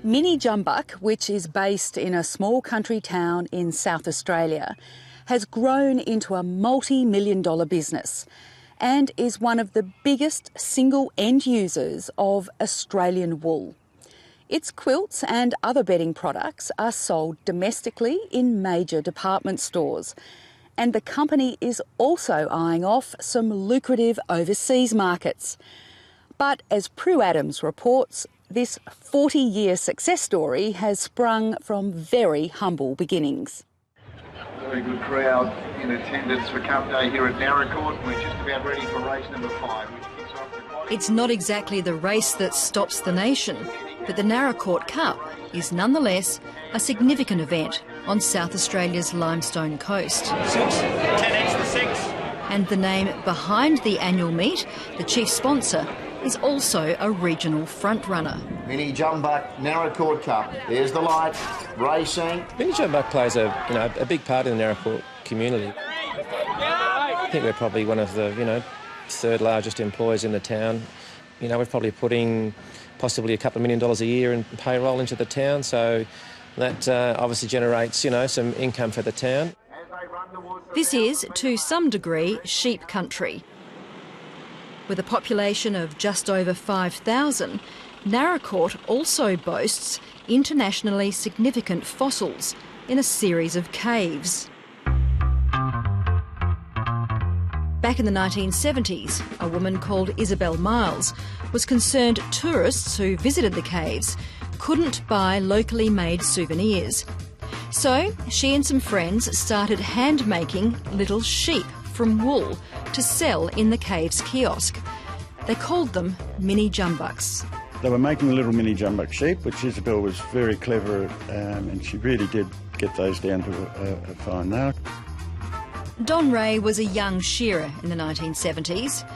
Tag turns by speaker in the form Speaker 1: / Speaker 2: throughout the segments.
Speaker 1: MiniJumbuk, which is based in a small country town in South Australia, has grown into a multi-million-dollar business and is one of the biggest single end users of Australian wool. Its quilts and other bedding products are sold domestically in major department stores, and the company is also eyeing off some lucrative overseas markets. But as PRUE Adams reports, this 40-year success story has sprung from very humble beginnings.
Speaker 2: Very good crowd in attendance for Cup Day here at Narracourt. We're just about ready for race number 5, which kicks off the quality.
Speaker 3: It's not exactly the race that stops the nation, but the Narracourt Cup is nonetheless a significant event on South Australia's limestone coast.
Speaker 4: 6, 10 each for 6.
Speaker 3: And the name behind the annual meet, the chief sponsor, is also a regional frontrunner.
Speaker 5: MiniJumbuk Narracourt Cup. There's the light, racing.
Speaker 6: MiniJumbuk plays a big part in the Narracourt community. I think we're probably one of the third largest employers in the town. We're probably putting possibly a couple of $1 million a year in payroll into the town, so that obviously generates some income for the town.
Speaker 3: This is, to some degree, sheep country. With a population of just over 5,000, Narracourt also boasts internationally significant fossils in a series of caves. Back in the 1970s, a woman called Isabel Miles was concerned tourists who visited the caves couldn't buy locally made souvenirs. So she and some friends started hand-making little sheep from wool to sell in the cave's kiosk. They called them MiniJumbuk's.
Speaker 7: They were making little MiniJumbuk sheep, which Isabel was very clever at, and she really did get those down to a fine art.
Speaker 3: Don Ray was a young shearer in the 1970s.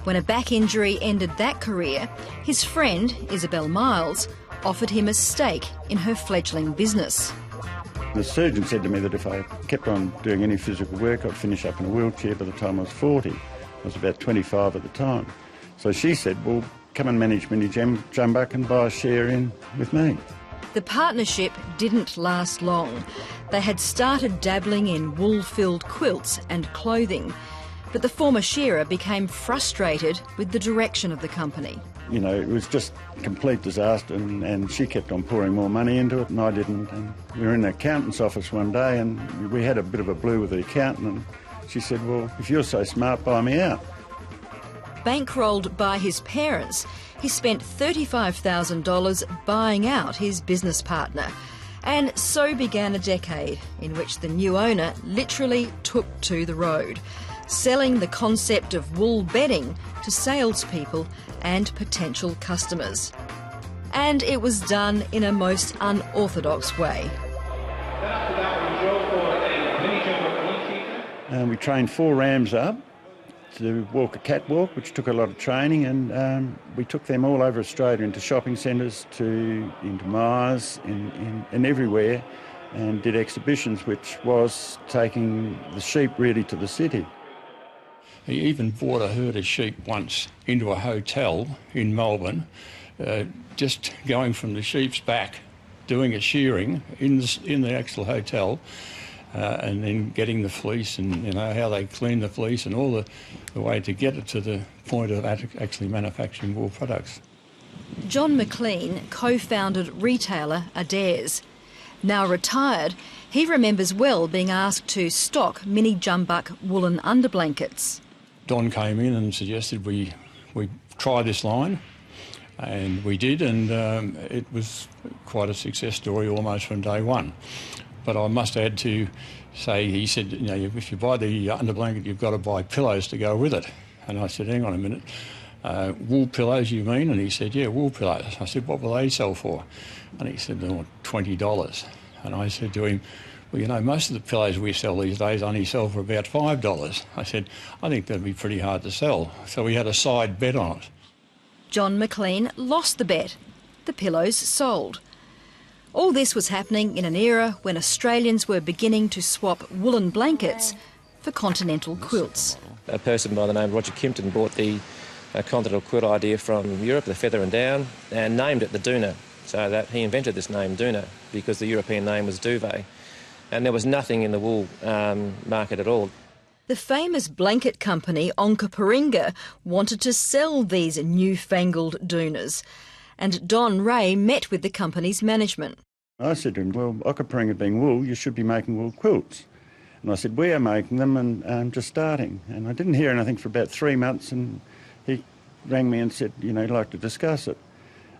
Speaker 3: When a back injury ended that career, his friend, Isabel Miles, offered him a stake in her fledgling business.
Speaker 7: The surgeon said to me that if I kept on doing any physical work, I'd finish up in a wheelchair by the time I was 40. I was about 25 at the time. So she said, well, come and manage MiniJumbuk and buy a share in with me.
Speaker 3: The partnership didn't last long. They had started dabbling in wool-filled quilts and clothing, but the former shearer became frustrated with the direction of the company.
Speaker 7: It was just a complete disaster, and she kept on pouring more money into it and I didn't. And we were in the accountant's office one day and we had a bit of a blue with the accountant, and she said, well, if you're so smart, buy me out.
Speaker 3: Bankrolled by his parents, he spent $35,000 buying out his business partner. And so began a decade in which the new owner literally took to the road, selling the concept of wool bedding to salespeople and potential customers. And it was done in a most unorthodox way.
Speaker 7: We trained 4 rams up to walk a catwalk, which took a lot of training, and we took them all over Australia into shopping centres, into Mars, and everywhere, and did exhibitions, which was taking the sheep really to the city.
Speaker 8: He even brought a herd of sheep once into a hotel in Melbourne, just going from the sheep's back, doing a shearing in the actual hotel, and then getting the fleece and how they clean the fleece and all the way to get it to the point of actually manufacturing wool products.
Speaker 3: John McLean co-founded retailer Adairs. Now retired, he remembers well being asked to stock MiniJumbuk woolen underblankets.
Speaker 8: Don came in and suggested we try this line, and we did, and it was quite a success story almost from day one. But I must add to say, he said, if you buy the underblanket, you've got to buy pillows to go with it. And I said, hang on a minute, wool pillows you mean? And he said, yeah, wool pillows. I said, what will they sell for? And he said, oh, $20. And I said to him, well, most of the pillows we sell these days only sell for about $5. I said, I think that'd be pretty hard to sell. So we had a side bet on it.
Speaker 3: John McLean lost the bet. The pillows sold. All this was happening in an era when Australians were beginning to swap woolen blankets for continental quilts.
Speaker 6: A person by the name of Roger Kimpton bought the continental quilt idea from Europe, the feather and down, and named it the Doona. So that he invented this name, Doona, because the European name was duvet. And there was nothing in the wool market at all.
Speaker 3: The famous blanket company Onkaparinga wanted to sell these newfangled Doonas, and Don Ray met with the company's management.
Speaker 7: I said to him, well, Onkaparinga being wool, you should be making wool quilts. And I said, we are making them and just starting. And I didn't hear anything for about 3 months, and he rang me and said, you know, he'd like to discuss it.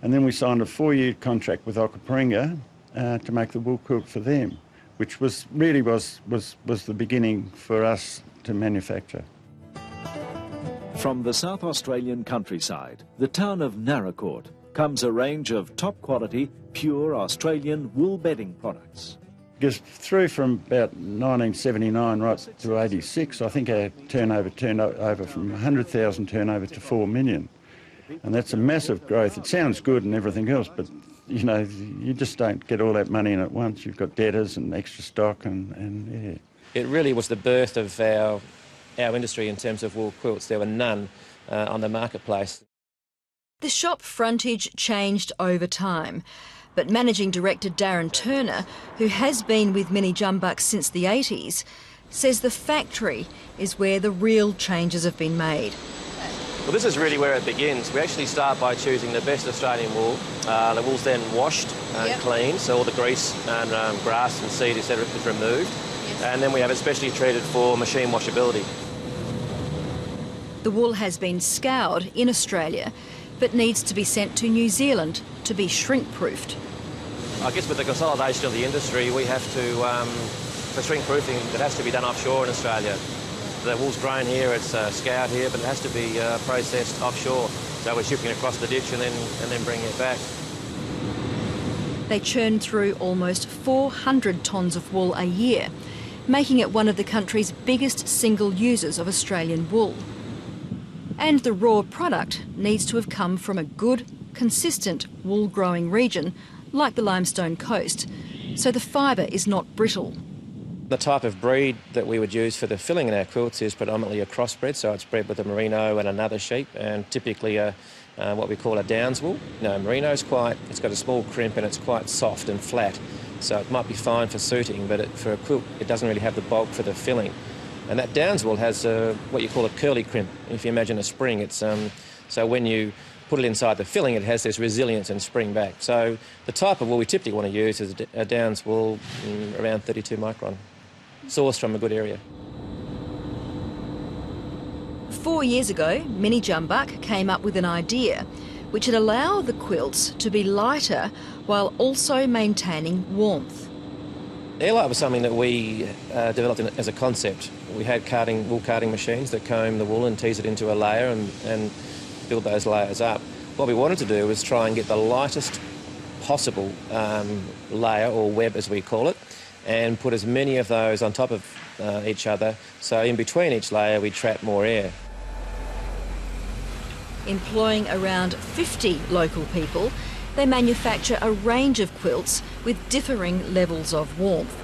Speaker 7: And then we signed a 4-year contract with Onkaparinga to make the wool quilt for them, which was the beginning for us to manufacture.
Speaker 9: From the South Australian countryside, the town of Naracoorte, comes a range of top-quality, pure Australian wool bedding products.
Speaker 7: Because through from about 1979 right to 86, I think our turnover turned over from 100,000 turnover to 4 million. And that's a massive growth. It sounds good and everything else, but, you know, you just don't get all that money in at once. You've got debtors and extra stock and yeah.
Speaker 6: It really was the birth of our industry in terms of wool quilts. There were none on the marketplace.
Speaker 3: The shop frontage changed over time, but Managing Director Darren Turner, who has been with MiniJumbuk's since the 80s, says the factory is where the real changes have been made.
Speaker 6: Well, this is really where it begins. We actually start by choosing the best Australian wool. The wool's then washed and cleaned, so all the grease and grass and seed, etc. is removed. And then we have it specially treated for machine washability.
Speaker 3: The wool has been scoured in Australia, but needs to be sent to New Zealand to be shrink-proofed.
Speaker 6: I guess with the consolidation of the industry, we have to, for shrink-proofing, it has to be done offshore in Australia. The wool's grown here, it's scoured here, but it has to be processed offshore. So we're shipping across the ditch and then bringing it back.
Speaker 3: They churn through almost 400 tonnes of wool a year, making it one of the country's biggest single users of Australian wool. And the raw product needs to have come from a good, consistent wool-growing region like the Limestone Coast, so the fibre is not brittle.
Speaker 6: The type of breed that we would use for the filling in our quilts is predominantly a crossbred, so it's bred with a merino and another sheep, and typically what we call a downs wool. Merino's it's got a small crimp and it's quite soft and flat, so it might be fine for suiting, but for a quilt it doesn't really have the bulk for the filling. And that downs wool has what you call a curly crimp. If you imagine a spring, it's so when you put it inside the filling, it has this resilience and spring back. So the type of wool we typically want to use is a downs wool around 32 micron, sourced from a good area.
Speaker 3: 4 years ago, MiniJumbuk came up with an idea which would allow the quilts to be lighter while also maintaining warmth.
Speaker 6: Airlight was something that we developed as a concept. We had wool carding machines that comb the wool and tease it into a layer and build those layers up. What we wanted to do was try and get the lightest possible layer, or web as we call it, and put as many of those on top of each other, so in between each layer we trap more air.
Speaker 3: Employing around 50 local people, they manufacture a range of quilts with differing levels of warmth.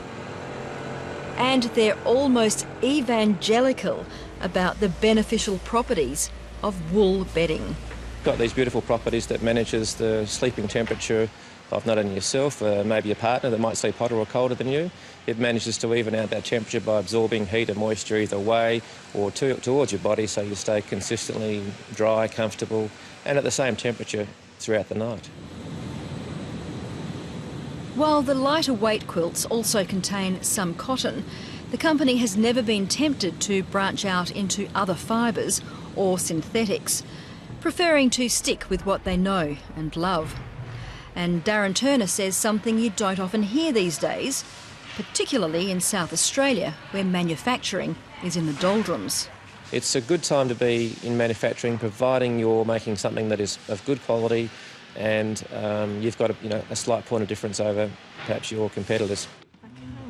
Speaker 3: And they're almost evangelical about the beneficial properties of wool bedding.
Speaker 6: Got these beautiful properties that manages the sleeping temperature of not only yourself, maybe a partner that might sleep hotter or colder than you. It manages to even out that temperature by absorbing heat and moisture either way or towards your body, so you stay consistently dry, comfortable, and at the same temperature throughout the night.
Speaker 3: While the lighter weight quilts also contain some cotton, the company has never been tempted to branch out into other fibres or synthetics, preferring to stick with what they know and love. And Darren Turner says something you don't often hear these days, particularly in South Australia, where manufacturing is in the doldrums.
Speaker 6: It's a good time to be in manufacturing, providing you're making something that is of good quality and you've got a slight point of difference over perhaps your competitors.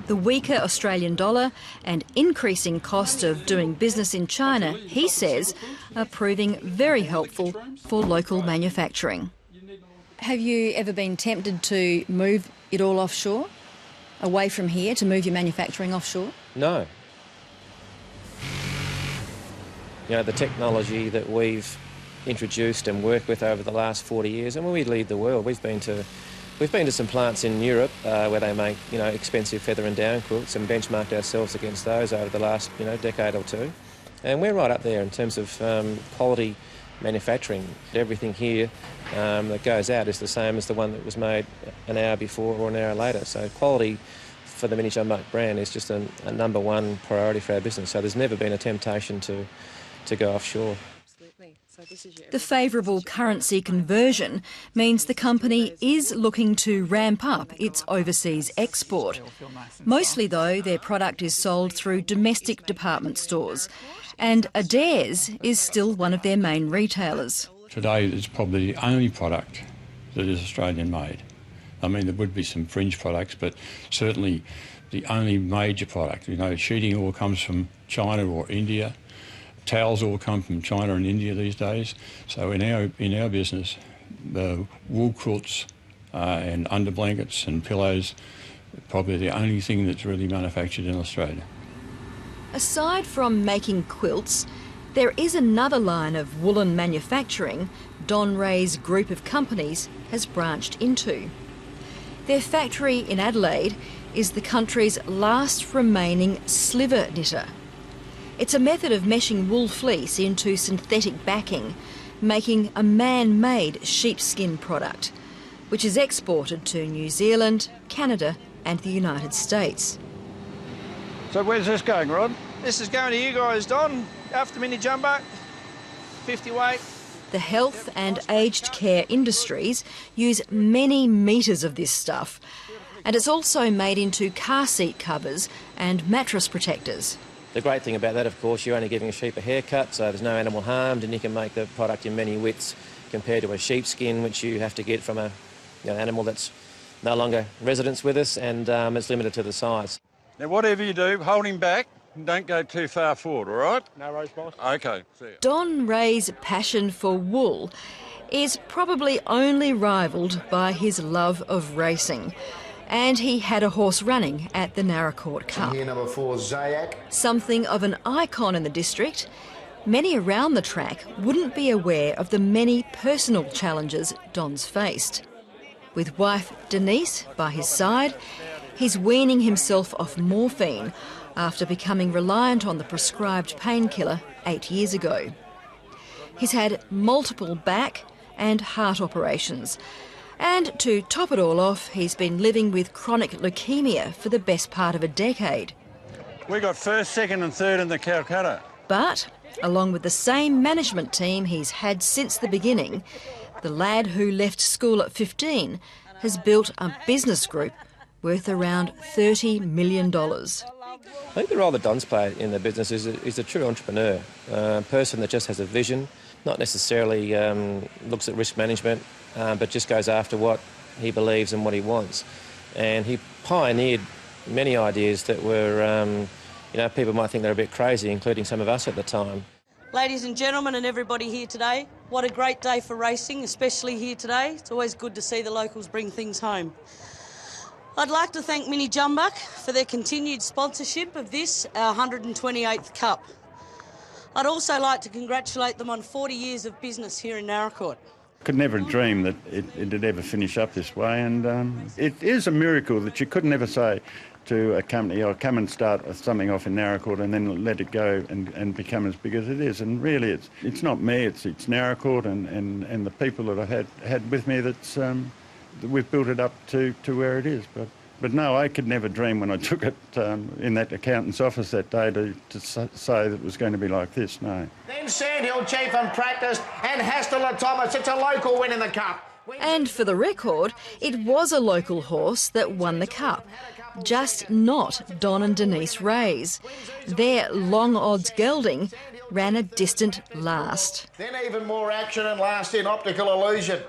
Speaker 3: The weaker Australian dollar and increasing cost of doing business in China, he says, are proving very helpful for local manufacturing. Have you ever been tempted to move it all offshore, away from here, to move your manufacturing offshore?
Speaker 6: No. The technology that we've introduced and worked with over the last 40 years, and when we lead the world, we've been to We've been to some plants in Europe where they make, expensive feather and down quilts and benchmarked ourselves against those over the last, decade or two. And we're right up there in terms of quality manufacturing. Everything here that goes out is the same as the one that was made an hour before or an hour later. So quality for the MiniJumbuk brand is just a number one priority for our business. So there's never been a temptation to go offshore.
Speaker 3: The favourable currency conversion means the company is looking to ramp up its overseas export. Mostly, though, their product is sold through domestic department stores, and Adairs is still one of their main retailers.
Speaker 8: Today it's probably the only product that is Australian made. I mean, there would be some fringe products, but certainly the only major product. Sheeting all comes from China or India. Towels all come from China and India these days. So in our business, the wool quilts and underblankets and pillows are probably the only thing that's really manufactured in Australia.
Speaker 3: Aside from making quilts, there is another line of woolen manufacturing Don Ray's group of companies has branched into. Their factory in Adelaide is the country's last remaining sliver knitter. It's a method of meshing wool fleece into synthetic backing, making a man-made sheepskin product, which is exported to New Zealand, Canada and the United States.
Speaker 7: So where's this going, Rod?
Speaker 4: This is going to you guys, Don, after MiniJumbuk, 50 weight.
Speaker 3: The health and aged care industries use many metres of this stuff, and it's also made into car seat covers and mattress protectors.
Speaker 6: The great thing about that, of course, you're only giving a sheep a haircut, so there's no animal harmed, and you can make the product in many widths compared to a sheepskin, which you have to get from an animal that's no longer residents with us, and it's limited to the size.
Speaker 7: Now, whatever you do, hold him back and don't go too far forward, all right?
Speaker 4: No worries, boss.
Speaker 7: OK, see ya.
Speaker 3: Don Ray's passion for wool is probably only rivalled by his love of racing. And he had a horse running at the Naracoorte Cup.
Speaker 5: Here, number 4, Zayak.
Speaker 3: Something of an icon in the district. Many around the track wouldn't be aware of the many personal challenges Don's faced. With wife Denise by his side, he's weaning himself off morphine after becoming reliant on the prescribed painkiller 8 years ago. He's had multiple back and heart operations. And to top it all off, he's been living with chronic leukaemia for the best part of a decade.
Speaker 7: We got first, second and third in the Calcutta.
Speaker 3: But, along with the same management team he's had since the beginning, the lad who left school at 15 has built a business group worth around $30 million.
Speaker 6: I think the role that Don's played in the business is a true entrepreneur, a person that just has a vision, not necessarily looks at risk management, but just goes after what he believes and what he wants. And he pioneered many ideas that were, people might think they're a bit crazy, including some of us at the time.
Speaker 10: Ladies and gentlemen and everybody here today, what a great day for racing, especially here today. It's always good to see the locals bring things home. I'd like to thank MiniJumbuk for their continued sponsorship of this, our 128th Cup. I'd also like to congratulate them on 40 years of business here in Naracoorte.
Speaker 7: Could never dream that it'd ever finish up this way, and it is a miracle that you could never say to a company, "Oh, come and start something off in Naracoorte and then let it go and become as big as it is." And really, it's not me, it's Naracoorte and the people that I've had with me that we've built it up to where it is. But no, I could never dream when I took it in that accountant's office that day to say that it was going to be like this, no.
Speaker 5: Then Sandhill Chief unpractised and Hastler Thomas. It's a local win in the Cup.
Speaker 3: And for the record, it was a local horse that won the Cup, just not Don and Denise Ray's. Their long odds gelding ran a distant last.
Speaker 5: Then even more action and last in Optical Illusion.